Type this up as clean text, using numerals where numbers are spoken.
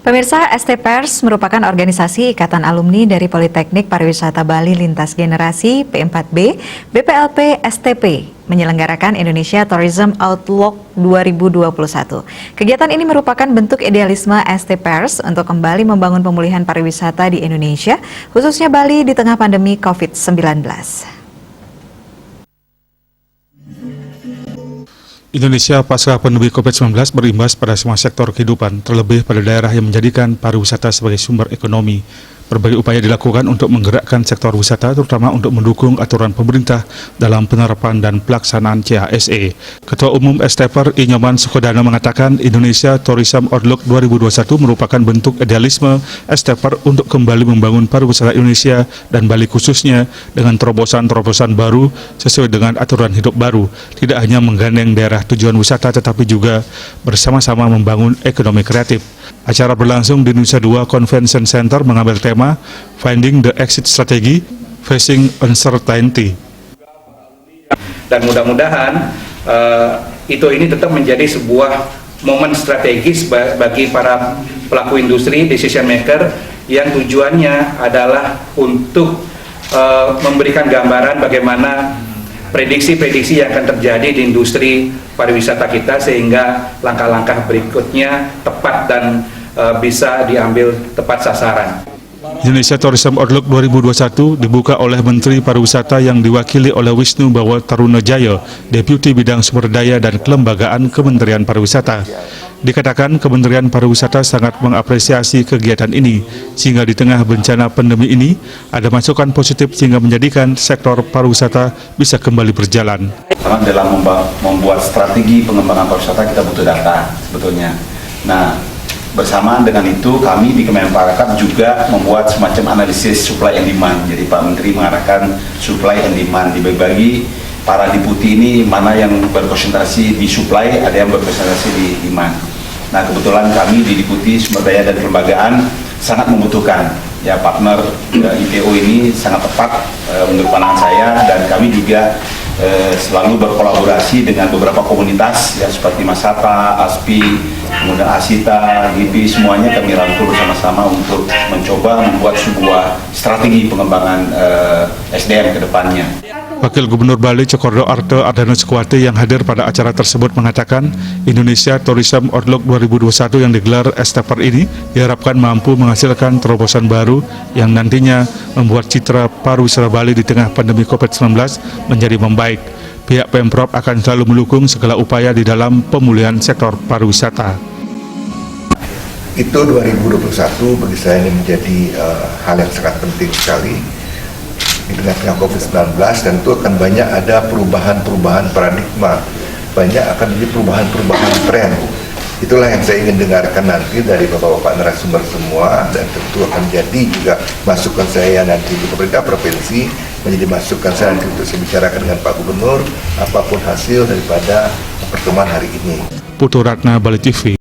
Pemirsa, ST Pers merupakan organisasi ikatan alumni dari Politeknik Pariwisata Bali Lintas Generasi P4B, BPLP STP, menyelenggarakan Indonesia Tourism Outlook 2021. Kegiatan ini merupakan bentuk idealisme ST Pers untuk kembali membangun pemulihan pariwisata di Indonesia, khususnya Bali di tengah pandemi COVID-19. Indonesia pasca pandemi COVID-19 berimbas pada semua sektor kehidupan, terlebih pada daerah yang menjadikan pariwisata sebagai sumber ekonomi. Berbagai upaya dilakukan untuk menggerakkan sektor wisata, terutama untuk mendukung aturan pemerintah dalam penerapan dan pelaksanaan CHSE. Ketua Umum STPer I Nyoman Sukodana mengatakan Indonesia Tourism Outlook 2021 merupakan bentuk idealisme STPer untuk kembali membangun pariwisata Indonesia dan Bali khususnya dengan terobosan-terobosan baru sesuai dengan aturan hidup baru. Tidak hanya menggandeng daerah tujuan wisata tetapi juga bersama-sama membangun ekonomi kreatif. Acara berlangsung di Nusa Dua Convention Center mengambil tema Finding the Exit Strategy, Facing Uncertainty. Dan mudah-mudahan ini tetap menjadi sebuah momen strategis bagi para pelaku industri, decision maker, yang tujuannya adalah untuk memberikan gambaran bagaimana prediksi-prediksi yang akan terjadi di industri pariwisata kita, sehingga langkah-langkah berikutnya tepat dan bisa diambil tepat sasaran. Indonesia Tourism Outlook 2021 dibuka oleh Menteri Pariwisata yang diwakili oleh Wisnu Bawa Tarunajaya, Deputi Bidang Sumber Daya dan Kelembagaan Kementerian Pariwisata. Dikatakan Kementerian Pariwisata sangat mengapresiasi kegiatan ini, sehingga di tengah bencana pandemi ini ada masukan positif sehingga menjadikan sektor pariwisata bisa kembali berjalan. Karena dalam membuat strategi pengembangan pariwisata kita butuh data sebetulnya. Nah, bersamaan dengan itu kami di Kemenparekraf juga membuat semacam analisis supply and demand. Jadi Pak Menteri mengarahkan supply and demand, dibagi para deputi ini mana yang berkonsentrasi di supply, ada yang berkonsentrasi di demand. Nah, kebetulan kami di Deputi Sumber Daya dan Kelembagaan sangat membutuhkan ya partner IPO ini sangat tepat menurut pandangan saya, dan kami juga selalu berkolaborasi dengan beberapa komunitas ya seperti Masata, ASPI, kemudian Asita, GIPI, semuanya kami rangkul bersama-sama untuk mencoba membuat sebuah strategi pengembangan SDM ke depannya. Wakil Gubernur Bali Cokordo Arte Ardana Sukwati yang hadir pada acara tersebut mengatakan Indonesia Tourism Outlook 2021 yang digelar STPer ini diharapkan mampu menghasilkan terobosan baru yang nantinya membuat citra pariwisata Bali di tengah pandemi COVID-19 menjadi membaik. Pihak Pemprov akan selalu mendukung segala upaya di dalam pemulihan sektor pariwisata. Itu 2021 bagi saya ini menjadi hal yang sangat penting sekali di tengah COVID-19, dan itu akan banyak ada perubahan-perubahan paradigma, banyak akan jadi perubahan-perubahan tren. Itulah yang saya ingin dengarkan nanti dari Bapak-Bapak narasumber semua, dan tentu akan jadi juga masukan saya nanti di pemerintah provinsi, menjadi masukan saya nanti untuk saya bicarakan dengan Pak Gubernur apapun hasil daripada pertemuan hari ini. Putu Ratna, Bali TV.